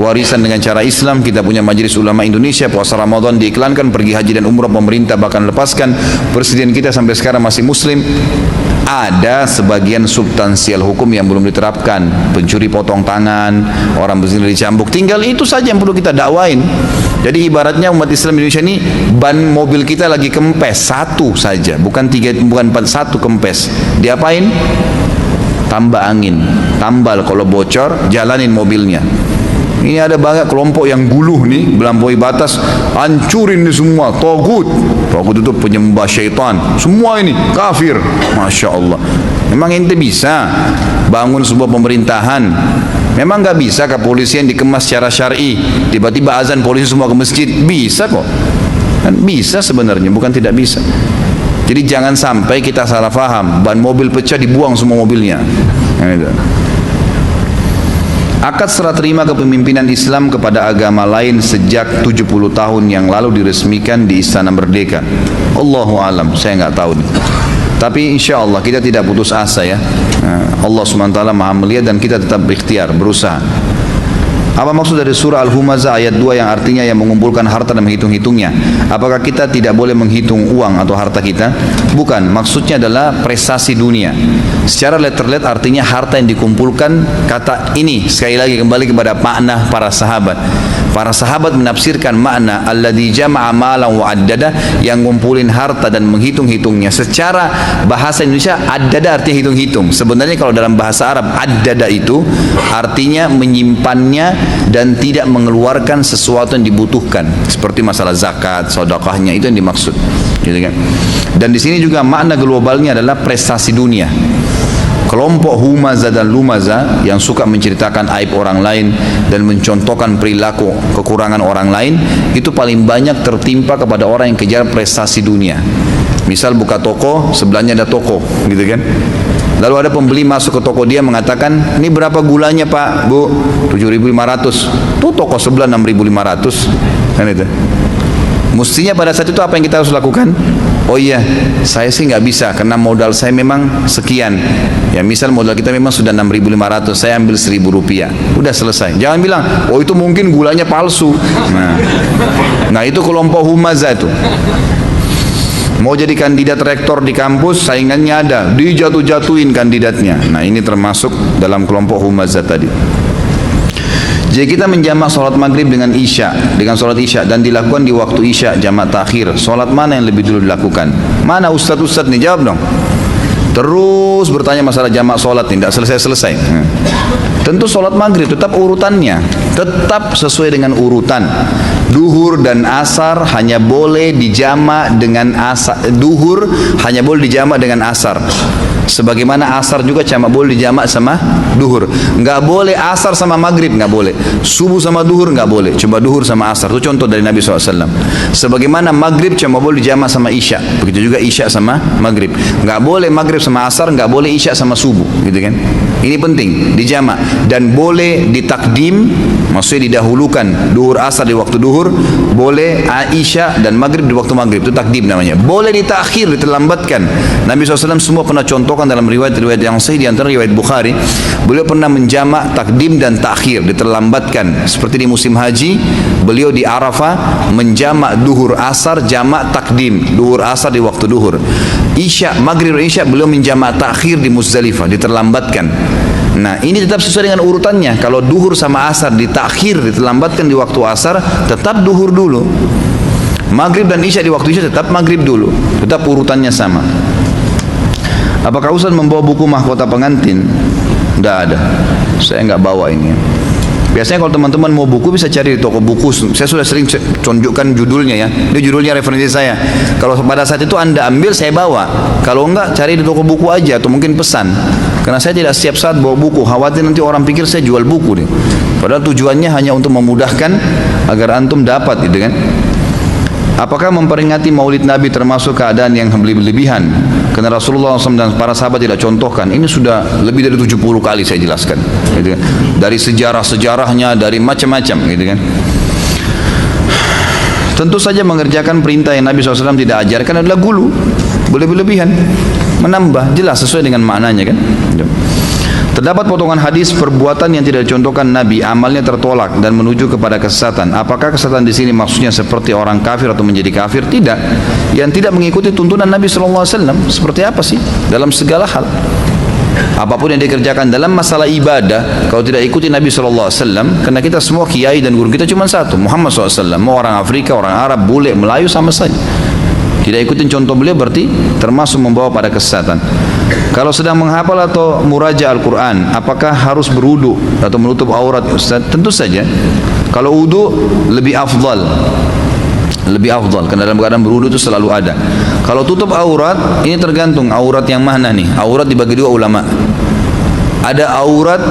warisan dengan cara Islam. Kita punya Majelis Ulama Indonesia, puasa Ramadan diiklankan, pergi haji dan umrah pemerintah bahkan lepaskan. Presiden kita sampai sekarang masih muslim. Ada sebagian substansial hukum yang belum diterapkan, pencuri potong tangan, orang berzina dicambuk, tinggal itu saja yang perlu kita dakwain. Jadi ibaratnya umat Islam Indonesia ini, ban mobil kita lagi kempes satu saja, bukan tiga, bukan empat, satu kempes. Diapain? Tambah angin, tambal, kalau bocor jalanin mobilnya. Ini ada banyak kelompok yang guluh nih, melampaui batas, hancurin ini semua, togut. Togut itu penyembah syaitan, semua ini kafir. Masya Allah. Memang ente bisa bangun sebuah pemerintahan? Memang nggak bisa kepolisian dikemas secara syar'i, tiba-tiba azan polisi semua ke masjid? Bisa kok, kan bisa sebenarnya, bukan tidak bisa. Jadi jangan sampai kita salah faham, ban mobil pecah dibuang semua mobilnya. Akad serah terima kepemimpinan Islam kepada agama lain sejak 70 tahun yang lalu diresmikan di Istana Merdeka. Allahu alam, saya nggak tahu nih. Tapi insya Allah kita tidak putus asa ya. Allah SWT maha melihat dan kita tetap berikhtiar, berusaha. Apa maksud dari surah Al-Humazah ayat 2 yang artinya yang mengumpulkan harta dan menghitung-hitungnya? Apakah kita tidak boleh menghitung uang atau harta kita? Bukan, maksudnya adalah prestasi dunia. Secara letter-let artinya harta yang dikumpulkan. Kata ini sekali lagi kembali kepada makna para sahabat. Para sahabat menafsirkan makna alladzi jama'a malan wa addada, yang ngumpulin harta dan menghitung-hitungnya. Secara bahasa Indonesia addada artinya hitung-hitung. Sebenarnya kalau dalam bahasa Arab addada itu artinya menyimpannya dan tidak mengeluarkan sesuatu yang dibutuhkan, seperti masalah zakat, sedekahnya, itu yang dimaksud, gitu kan? Dan di sini juga makna globalnya adalah prestasi dunia. Kelompok Humazah dan Lumazah yang suka menceritakan aib orang lain dan mencontohkan perilaku kekurangan orang lain, itu paling banyak tertimpa kepada orang yang kejar prestasi dunia. Misal buka toko, sebelahnya ada toko, gitu kan? Lalu ada pembeli masuk ke toko dia mengatakan, ini berapa gulanya Pak, Bu? 7.500. Tuh toko sebelah 6.500. Kan itu. Mestinya pada saat itu apa yang kita harus lakukan? Oh iya, saya sih nggak bisa karena modal saya memang sekian. Ya misal modal kita memang sudah 6.500, saya ambil 1.000 rupiah. Udah selesai. Jangan bilang, oh itu mungkin gulanya palsu. Nah itu kelompok Humazah itu. Mau jadi kandidat rektor di kampus, saingannya ada, dijatuh-jatuhin kandidatnya. Nah ini termasuk dalam kelompok Humazah tadi. Jadi kita menjamak sholat maghrib dengan sholat isya, dan dilakukan di waktu isya jamak takhir. Sholat mana yang lebih dulu dilakukan? Mana ustadz nih, jawab dong. Terus bertanya masalah jamak sholat, tidak selesai-selesai. Tentu sholat maghrib tetap urutannya, tetap sesuai dengan urutan. Duhur dan asar hanya boleh dijamak dengan asar. Duhur hanya boleh dijamak dengan asar. Sebagaimana asar juga cuma boleh dijamak sama duhur. Nggak boleh asar sama maghrib, nggak boleh. Subuh sama duhur nggak boleh. Coba duhur sama asar. Itu contoh dari Nabi SAW. Sebagaimana maghrib cuma boleh dijamak sama isya. Begitu juga isya sama maghrib. Nggak boleh maghrib sama asar, nggak boleh isya sama subuh. Gitu kan? Ini penting dijamak, dan boleh ditakdim, maksudnya didahulukan duhur asar di waktu duhur, boleh isya dan maghrib di waktu maghrib, itu takdim namanya. Boleh ditakhir, diterlambatkan. Nabi SAW semua pernah contohkan dalam riwayat-riwayat yang sahih, di antara riwayat Bukhari, beliau pernah menjamak takdim dan takhir, diterlambatkan. Seperti di musim haji, beliau di Arafah menjamak duhur asar, jamak takdim, duhur asar di waktu duhur. Isya, maghrib dan isya beliau menjamak takhir di Muzdalifah, diterlambatkan. Nah ini tetap sesuai dengan urutannya. Kalau duhur sama asar ditakhir, diterlambatkan di waktu asar, tetap duhur dulu. Maghrib dan isya di waktu isya tetap maghrib dulu, tetap urutannya sama. Apakah Ustaz membawa buku mahkota pengantin? Tidak ada, saya nggak bawa ini. Biasanya kalau teman-teman mau buku bisa cari di toko buku. Saya sudah sering tunjukkan judulnya ya. Ini judulnya referensi saya. Kalau pada saat itu Anda ambil, saya bawa. Kalau enggak, cari di toko buku aja atau mungkin pesan. Karena saya tidak setiap saat bawa buku. Khawatir nanti orang pikir saya jual buku nih. Padahal tujuannya hanya untuk memudahkan agar antum dapat, gitu kan? Apakah memperingati maulid Nabi termasuk keadaan yang berlebihan? Karena Rasulullah SAW dan para sahabat tidak contohkan. Ini sudah lebih dari 70 kali saya jelaskan, gitu kan? Dari sejarah-sejarahnya, dari macam-macam, gitu kan? Tentu saja mengerjakan perintah yang Nabi SAW tidak ajarkan adalah gulu, berlebihan. menambah, jelas sesuai dengan maknanya kan. Terdapat potongan hadis perbuatan yang tidak dicontohkan Nabi, amalnya tertolak dan menuju kepada kesesatan. Apakah kesesatan di sini maksudnya seperti orang kafir atau menjadi kafir? Tidak. Yang tidak mengikuti tuntunan Nabi SAW. Seperti apa sih? Dalam segala hal. Apapun yang dikerjakan dalam masalah ibadah, kalau tidak ikuti Nabi SAW, karena kita semua kiai dan guru kita cuma satu, Muhammad SAW. Mau orang Afrika, orang Arab, bule, Melayu sama saja. Tidak ikutin contoh beliau berarti termasuk membawa pada kesesatan. Kalau sedang menghafal atau muraja Al-Quran, apakah harus berwudu atau menutup aurat, Ustaz? Tentu saja. Kalau wudu lebih afdal, karena dalam keadaan berwudu itu selalu ada. Kalau tutup aurat, ini tergantung aurat yang mana nih. Aurat dibagi dua ulama. Ada aurat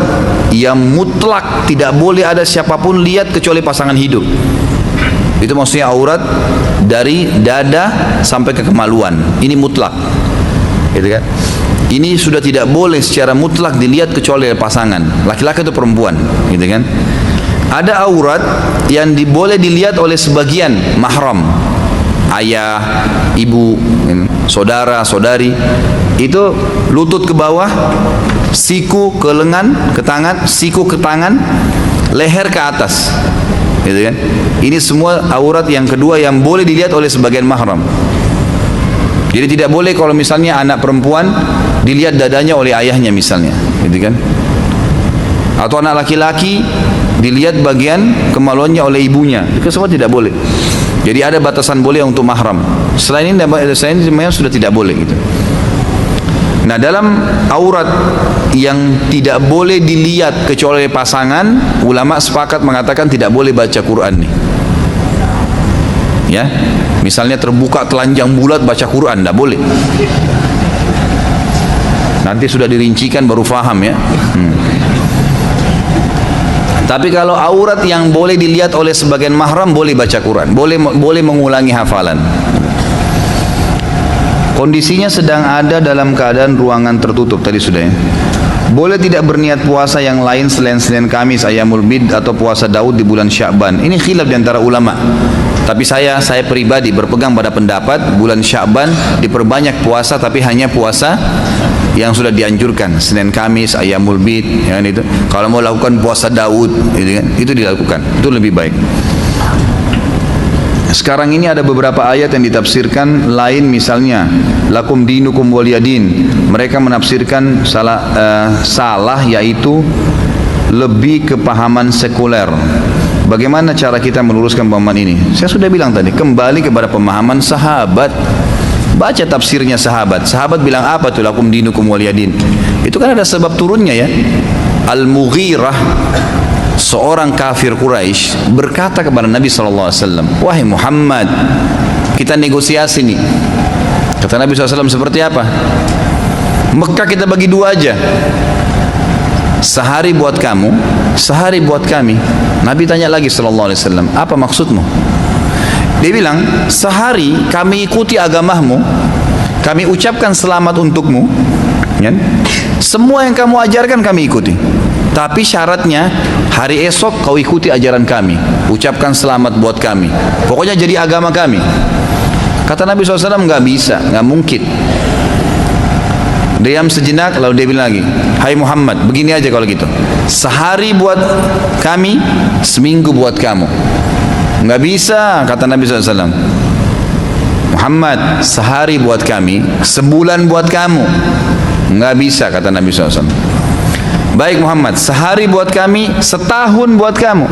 yang mutlak tidak boleh ada siapapun lihat kecuali pasangan hidup. Itu maksudnya aurat dari dada sampai ke kemaluan. Ini mutlak, gitu kan? Ini sudah tidak boleh secara mutlak dilihat kecuali oleh pasangan, laki-laki atau perempuan, gitu kan? Ada aurat yang boleh dilihat oleh sebagian mahram, ayah, ibu, saudara, saudari. Itu lutut ke bawah, siku ke lengan, ke tangan, siku ke tangan, leher ke atas. Gitu kan? Ini semua aurat yang kedua yang boleh dilihat oleh sebagian mahram. Jadi tidak boleh kalau misalnya anak perempuan dilihat dadanya oleh ayahnya misalnya, gitu kan? Atau anak laki-laki dilihat bagian kemaluannya oleh ibunya. Itu semua tidak boleh. Jadi ada batasan boleh untuk mahram. Selain ini sudah tidak boleh gitu. Nah, dalam aurat yang tidak boleh dilihat kecuali oleh pasangan, ulama sepakat mengatakan tidak boleh baca Quran nih. Ya, misalnya terbuka telanjang bulat baca Quran, tidak boleh. Nanti sudah dirincikan baru faham ya. Tapi kalau aurat yang boleh dilihat oleh sebagian mahram, boleh baca Quran, boleh mengulangi hafalan. Kondisinya sedang ada dalam keadaan ruangan tertutup, tadi sudah ya. Boleh tidak berniat puasa yang lain selain Senin Kamis, Ayyamul Bid atau puasa Daud di bulan Sya'ban? Ini khilaf di antara ulama. Tapi saya pribadi berpegang pada pendapat bulan Sya'ban diperbanyak puasa, tapi hanya puasa yang sudah dianjurkan, Senin Kamis, Ayyamul Bid, ya kan itu. Kalau mau lakukan puasa Daud, itu dilakukan. Itu lebih baik. Sekarang ini ada beberapa ayat yang ditafsirkan lain, misalnya lakum dinukum waliyadin. Mereka menafsirkan salah yaitu lebih kepahaman sekuler. Bagaimana cara kita meluruskan pemahaman ini? Saya sudah bilang tadi, kembali kepada pemahaman sahabat. Baca tafsirnya sahabat. Sahabat bilang apa tuh lakum dinukum waliyadin? Itu kan ada sebab turunnya ya. Al-Mughirah, seorang kafir Quraisy, berkata kepada Nabi SAW, wahai Muhammad, kita negosiasi nih. Kata Nabi SAW, seperti apa? Mekah kita bagi dua aja, sehari buat kamu, sehari buat kami. Nabi tanya lagi SAW, apa maksudmu? Dia bilang, sehari kami ikuti agamamu, kami ucapkan selamat untukmu, ya? Semua yang kamu ajarkan kami ikuti. Tapi syaratnya hari esok kau ikuti ajaran kami, ucapkan selamat buat kami, pokoknya jadi agama kami. Kata Nabi SAW, nggak bisa, nggak mungkin. Diam sejenak, lalu dia bilang lagi, hai Muhammad, begini aja kalau gitu, sehari buat kami, seminggu buat kamu. Nggak bisa, kata Nabi SAW. Muhammad, sehari buat kami, sebulan buat kamu. Nggak bisa, kata Nabi SAW. Baik Muhammad, sehari buat kami, setahun buat kamu.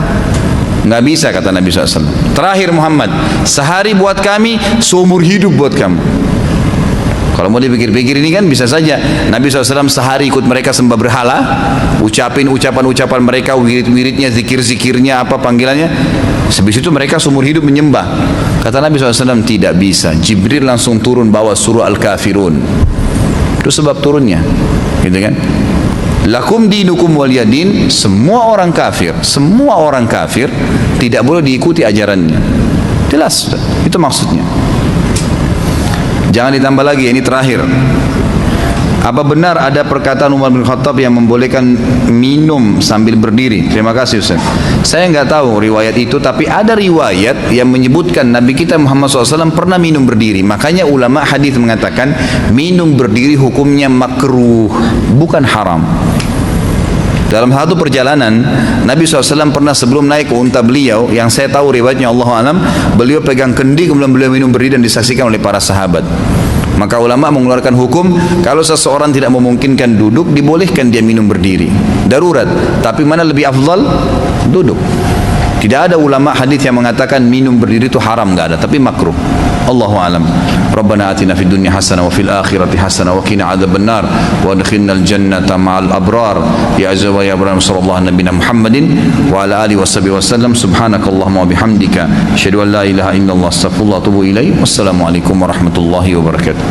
Nggak bisa, kata Nabi SAW. Terakhir Muhammad, sehari buat kami, seumur hidup buat kamu. Kalau mau dipikir-pikir ini kan bisa saja Nabi SAW sehari ikut mereka sembah berhala, ucapin ucapan-ucapan mereka, wirid-wiridnya, zikir-zikirnya, apa panggilannya. Habis itu mereka seumur hidup menyembah. Kata Nabi SAW, tidak bisa. Jibril langsung turun bawa surah Al-Kafirun. Itu sebab turunnya, gitu kan? Lakum dinukum waliyadin, semua orang kafir tidak boleh diikuti ajarannya. Jelas, itu maksudnya. Jangan ditambah lagi, ini terakhir. Apa benar ada perkataan Umar bin Khattab yang membolehkan minum sambil berdiri? Terima kasih Ustaz. Saya nggak tahu riwayat itu, tapi ada riwayat yang menyebutkan Nabi kita Muhammad SAW pernah minum berdiri. Makanya ulama hadis mengatakan minum berdiri hukumnya makruh, bukan haram. Dalam satu perjalanan, Nabi SAW pernah sebelum naik ke unta beliau, yang saya tahu riwayatnya Allah alam, beliau pegang kendi, kemudian beliau minum berdiri dan disaksikan oleh para sahabat. Maka ulama mengeluarkan hukum, kalau seseorang tidak memungkinkan duduk, dibolehkan dia minum berdiri. Darurat, tapi mana lebih afdal? Duduk. Tidak ada ulama hadis yang mengatakan minum berdiri itu haram, enggak ada, tapi makruh. Allahu alam. Rabbana atina fid dunya hasanah wa fil akhirati hasanah wa qina adzabannar wa adkhilnal jannata ma'al abrar. Ya azza wa ya Ibrahim sallallahu nabiyana Muhammadin wa ala alihi washabihi wasallam. Subhanakallahumma wa bihamdika asyhadu an la ilaha illallah astaghfirullah wa atubu ilaik. Wassalamu alaikum warahmatullahi wabarakatuh.